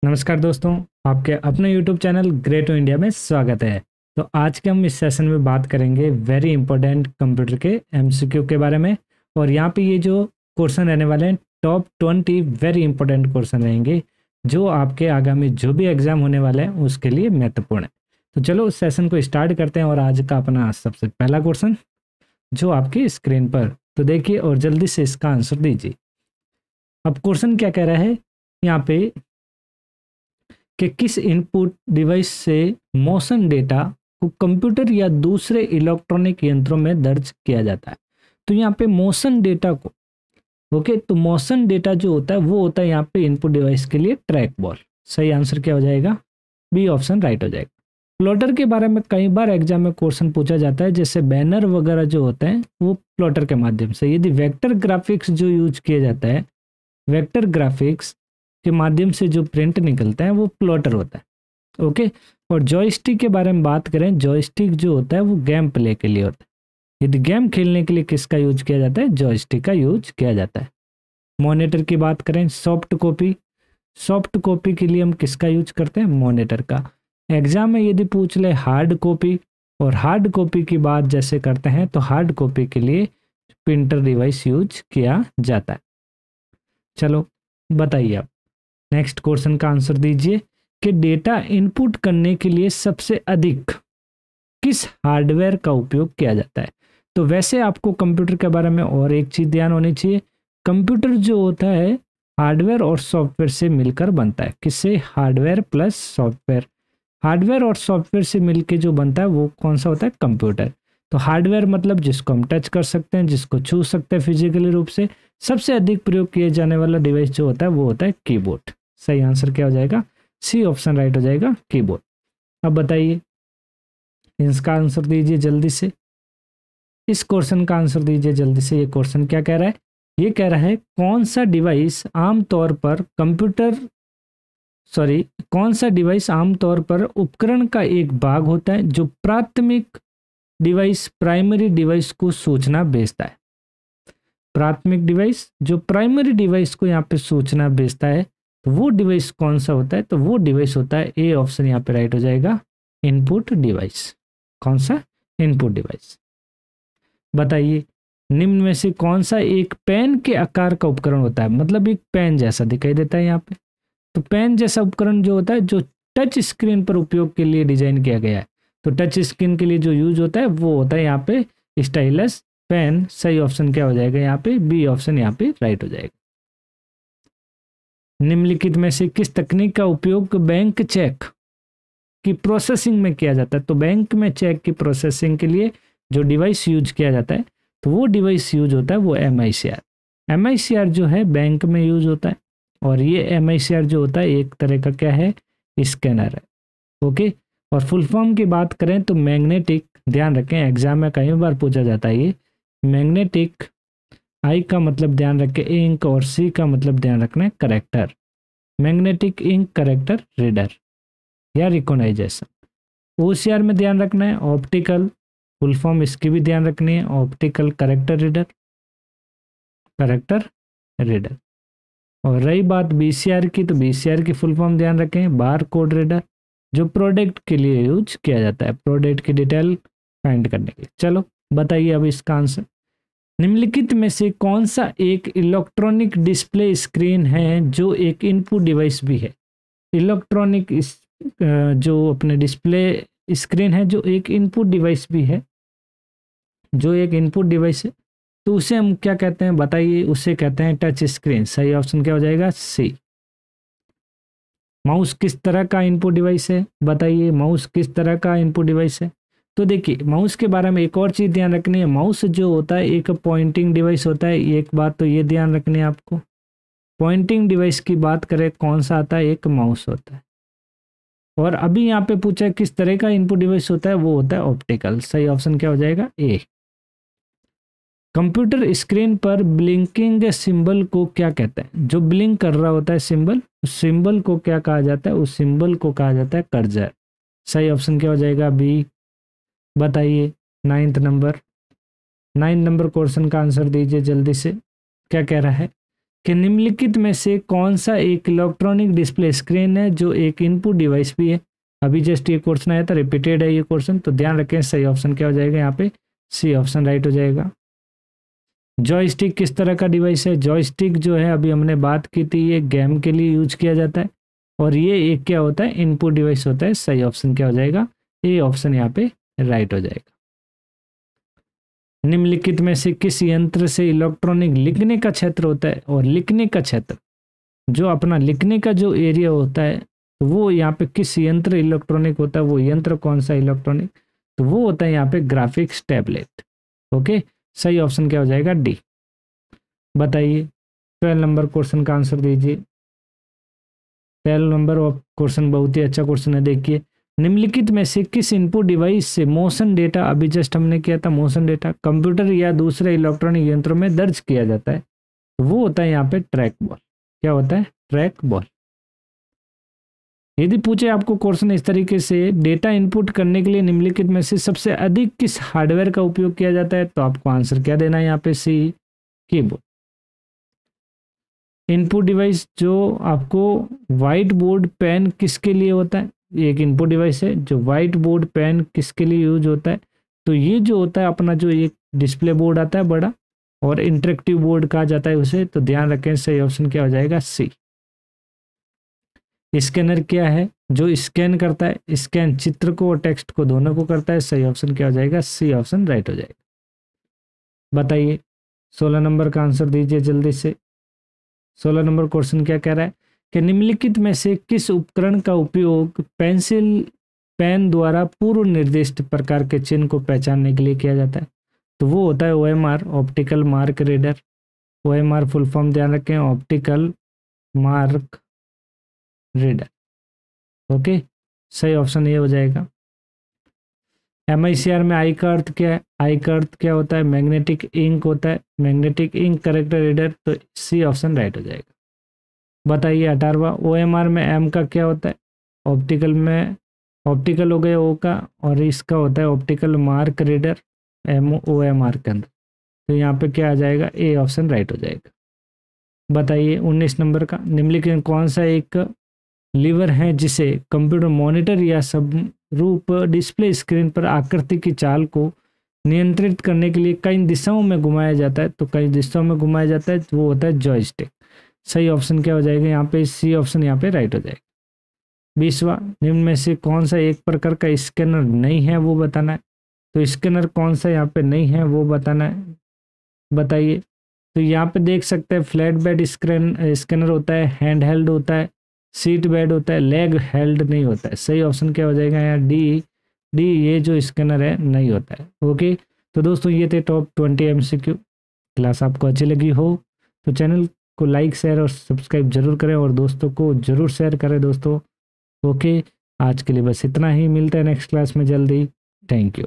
नमस्कार दोस्तों, आपके अपने YouTube channel great to India में स्वागत है। तो आज के हम इस सेशन में बात करेंगे वेरी इंपॉर्टेंट कंप्यूटर के MCQ के बारे में। और यहाँ पे ये जो क्वेश्चन रहने वाले हैं टॉप 20 वेरी इंपॉर्टेंट क्वेश्चन रहेंगे जो आपके आगामी जो भी एग्जाम होने वाले हैं उसके लिए महत्वपूर्ण है। तो चलो उस सेशन को स्टार्ट करते हैं। और आज का अपना सबसे पहला क्वेश्चन जो आपकी स्क्रीन पर तो देखिए और जल्दी से इसका आंसर दीजिए। अब क्वेश्चन क्या कह रहा है यहाँ पे कि किस इनपुट डिवाइस से मोशन डेटा को कंप्यूटर या दूसरे इलेक्ट्रॉनिक यंत्रों में दर्ज किया जाता है। तो यहाँ पे मोशन डेटा को तो मोशन डेटा जो होता है वो होता है यहाँ पे इनपुट डिवाइस के लिए ट्रैक बॉल। सही आंसर क्या हो जाएगा? बी ऑप्शन राइट हो जाएगा। प्लॉटर के बारे में कई बार एग्जाम में क्वेश्चन पूछा जाता है, जैसे बैनर वगैरह जो होते हैं वो प्लॉटर के माध्यम से। यदि वेक्टर ग्राफिक्स जो यूज किया जाता है, वेक्टर ग्राफिक्स के माध्यम से जो प्रिंट निकलता है वो प्लॉटर होता है। ओके। और जॉयस्टिक के बारे में बात करें, जॉयस्टिक जो होता है वो गेम प्ले के लिए होता है। यदि गेम खेलने के लिए किसका यूज किया जाता है? जॉयस्टिक का यूज किया जाता है। मॉनिटर की बात करें, सॉफ्ट कॉपी के लिए हम किसका यूज करते हैं? मॉनिटर का। एग्जाम में यदि पूछ ले हार्ड कॉपी, और हार्ड कॉपी की बात जैसे करते हैं तो हार्ड कॉपी के लिए प्रिंटर डिवाइस यूज किया जाता है। चलो बताइए आप नेक्स्ट क्वेश्चन का आंसर दीजिए कि डेटा इनपुट करने के लिए सबसे अधिक किस हार्डवेयर का उपयोग किया जाता है। तो वैसे आपको कंप्यूटर के बारे में और एक चीज ध्यान होनी चाहिए, कंप्यूटर जो होता है हार्डवेयर और सॉफ्टवेयर से मिलकर बनता है। किससे? Hardware plus software. हार्डवेयर और सॉफ्टवेयर से मिलकर जो बनता है वो कौन सा होता है? कंप्यूटर। तो हार्डवेयर मतलब जिसको हम टच कर सकते हैं, जिसको छू सकते हैं फिजिकली रूप से। सबसे अधिक प्रयोग किए जाने वाला डिवाइस जो होता है वो होता है कीबोर्ड। सही आंसर क्या हो जाएगा? सी ऑप्शन राइट हो जाएगा, कीबोर्ड। अब बताइए इसका आंसर दीजिए जल्दी से। इस क्वेश्चन का आंसर दीजिए जल्दी से। ये क्वेश्चन क्या कह रहा है? ये कह रहा है कौन सा डिवाइस आमतौर पर उपकरण का एक भाग होता है जो प्राइमरी डिवाइस को सूचना भेजता है। प्राथमिक डिवाइस जो प्राइमरी डिवाइस को यहाँ पे सूचना भेजता है, तो वो डिवाइस कौन सा होता है? तो वो डिवाइस होता है, ए ऑप्शन यहाँ पे राइट हो जाएगा, इनपुट डिवाइस। कौन सा? Input device. बताइए निम्न में से कौन सा एक पेन के आकार का उपकरण होता है? मतलब एक पेन जैसा दिखाई देता है यहाँ पे। तो पेन जैसा उपकरण जो होता है जो टच स्क्रीन पर उपयोग के लिए डिजाइन किया गया है। तो टच स्क्रीन के लिए जो यूज होता है वो होता है यहाँ पे स्टाइलस पेन। सही ऑप्शन क्या हो जाएगा यहाँ पे? बी ऑप्शन यहाँ पे राइट हो जाएगा। निम्नलिखित में से किस तकनीक का उपयोग बैंक चेक की प्रोसेसिंग में किया जाता है? तो बैंक में चेक की प्रोसेसिंग के लिए जो डिवाइस यूज किया जाता है तो वो डिवाइस यूज होता है वो MICR। MICR जो है बैंक में यूज होता है। और ये MICR जो होता है एक तरह का क्या है? स्कैनर है। ओके। और फुल फॉर्म की बात करें तो मैग्नेटिक, ध्यान रखें एग्जाम में कई बार पूछा जाता है ये मैग्नेटिक। आई का मतलब ध्यान रखें इंक, और सी का मतलब ध्यान रखना है character. Magnetic ink character reader या रिकॉग्नाइजेशन। OCR में ध्यान रखना है ऑप्टिकल, फुल फॉर्म इसकी भी ध्यान रखनी है ऑप्टिकल करेक्टर रीडर। और रही बात BCR की, तो BCR की फुल फॉर्म ध्यान रखें बार कोड रीडर, जो प्रोडक्ट के लिए यूज किया जाता है, प्रोडक्ट की डिटेल फाइंड करने के लिए। चलो बताइए अब इसका आंसर। निम्नलिखित में से कौन सा एक इलेक्ट्रॉनिक डिस्प्ले स्क्रीन है जो एक इनपुट डिवाइस भी है? इलेक्ट्रॉनिक जो अपने डिस्प्ले स्क्रीन है जो एक इनपुट डिवाइस भी है, जो एक इनपुट डिवाइस है, तो उसे हम क्या कहते हैं? बताइए। उसे कहते हैं टच स्क्रीन। सही ऑप्शन क्या हो जाएगा? सी। माउस किस तरह का इनपुट डिवाइस है? बताइए माउस किस तरह का इनपुट डिवाइस है? तो देखिए माउस के बारे में एक और चीज ध्यान रखनी है, माउस जो होता है एक पॉइंटिंग डिवाइस होता है। एक बात तो ये ध्यान रखनी है आपको, पॉइंटिंग डिवाइस की बात करें कौन सा आता है? एक माउस होता है। और अभी यहाँ पे पूछा है किस तरह का इनपुट डिवाइस होता है, वो होता है ऑप्टिकल। सही ऑप्शन क्या हो जाएगा? ए। कंप्यूटर स्क्रीन पर ब्लिंकिंग सिंबल को क्या कहते हैं? जो ब्लिंक कर रहा होता है सिंबल, उस सिंबल को क्या कहा जाता है? उस सिंबल को कहा जाता है कर्सर। सही ऑप्शन क्या हो जाएगा? बी। बताइए 9th नंबर क्वेश्चन का आंसर दीजिए जल्दी से। क्या कह रहा है कि निम्नलिखित में से कौन सा एक इलेक्ट्रॉनिक डिस्प्ले स्क्रीन है जो एक इनपुट डिवाइस भी है। अभी जस्ट ये क्वेश्चन आया था, रिपीटेड है ये क्वेश्चन, तो ध्यान रखें सही ऑप्शन क्या हो जाएगा यहाँ पे, सी ऑप्शन राइट हो जाएगा। जॉयस्टिक किस तरह का डिवाइस है? जॉयस्टिक जो है अभी हमने बात की थी, ये गेम के लिए यूज किया जाता है और ये एक क्या होता है, इनपुट डिवाइस होता है। सही ऑप्शन क्या हो जाएगा, ए ऑप्शन यहाँ पे राइट हो जाएगा। निम्नलिखित में से किस यंत्र से इलेक्ट्रॉनिक लिखने का क्षेत्र होता है? और लिखने का क्षेत्र जो अपना लिखने का जो एरिया होता है, तो वो यहाँ पे किस यंत्र इलेक्ट्रॉनिक होता है, वो यंत्र कौन सा इलेक्ट्रॉनिक, तो वो होता है यहाँ पे ग्राफिक्स टैबलेट। ओके, सही ऑप्शन क्या हो जाएगा, डी। बताइए 12 नंबर क्वेश्चन का आंसर दीजिए। 12 नंबर क्वेश्चन बहुत ही अच्छा क्वेश्चन है। देखिए, निम्नलिखित में से किस इनपुट डिवाइस से मोशन डेटा, अभी जस्ट हमने किया था मोशन डेटा, कंप्यूटर या दूसरे इलेक्ट्रॉनिक यंत्रों में दर्ज किया जाता है, तो वो होता है यहाँ पे ट्रैक बॉल। क्या होता है, ट्रैक बॉल। यदि पूछे आपको क्वेश्चन इस तरीके से, डेटा इनपुट करने के लिए निम्नलिखित में से सबसे अधिक किस हार्डवेयर का उपयोग किया जाता है, तो आपको आंसर क्या देना है यहाँ पे, सी, कीबोर्ड। इनपुट डिवाइस जो आपको व्हाइट बोर्ड पेन किसके लिए होता है, एक इनपुट डिवाइस है जो व्हाइट बोर्ड पेन किसके लिए यूज होता है, तो ये जो होता है अपना जो एक डिस्प्ले बोर्ड आता है बड़ा, और इंटरेक्टिव बोर्ड कहा जाता है उसे, तो ध्यान रखें सही ऑप्शन क्या हो जाएगा, सी। स्कैनर क्या है, जो स्कैन करता है, स्कैन चित्र को और टेक्स्ट को दोनों को करता है। सही ऑप्शन क्या हो जाएगा, सी ऑप्शन राइट हो जाएगा। बताइए 16 नंबर का आंसर दीजिए जल्दी से। 16 नंबर क्वेश्चन क्या कह रहा है कि निम्नलिखित में से किस उपकरण का उपयोग पेन द्वारा पूर्व निर्दिष्ट प्रकार के चिन्ह को पहचानने के लिए किया जाता है, तो वो होता है OMR, optical mark reader. OMR full form ध्यान रखें, ऑप्टिकल मार्क रीडर। ओके, सही ऑप्शन ये हो जाएगा। MICR में आई का अर्थ क्या है, आई का अर्थ क्या होता है, मैग्नेटिक इंक होता है, मैग्नेटिक इंक करेक्टर रीडर, तो सी ऑप्शन राइट हो जाएगा। बताइए 18वां, OMR में एम का क्या होता है, ऑप्टिकल में ऑप्टिकल हो गया ओ का, और इसका होता है ऑप्टिकल मार्क रीडर, OMR के अंदर, तो यहाँ पे क्या आ जाएगा, ए ऑप्शन राइट हो जाएगा। बताइए 19 नंबर का, निम्नलिखित कौन सा एक लीवर है जिसे कंप्यूटर मॉनिटर या समरूप डिस्प्ले स्क्रीन पर आकृति की चाल को नियंत्रित करने के लिए कई दिशाओं में घुमाया जाता है, तो कई दिशाओं में घुमाया जाता है, तो वो होता है जॉयस्टिक। सही ऑप्शन क्या हो जाएगा यहाँ पे, सी ऑप्शन यहाँ पे राइट हो जाएगा। 20वां, निम्न में से कौन सा एक प्रकार का स्कैनर नहीं है वो बताना है, तो स्कैनर कौन सा यहाँ पे नहीं है वो बताना है। बताइए, तो यहाँ पे देख सकते हैं फ्लैट बेड स्कैनर होता है, हैंड हेल्ड होता है, सीट बेड होता है, लेग हेल्ड नहीं होता है। सही ऑप्शन क्या हो जाएगा यहाँ, डी, ये जो स्कैनर है नहीं होता है। ओके, तो दोस्तों ये थे टॉप 20 MCQ। क्लास आपको अच्छी लगी हो तो चैनल को लाइक, शेयर और सब्सक्राइब जरूर करें और दोस्तों को जरूर शेयर करें दोस्तों। ओके, आज के लिए बस इतना ही, मिलता है नेक्स्ट क्लास में जल्दी। Thank you.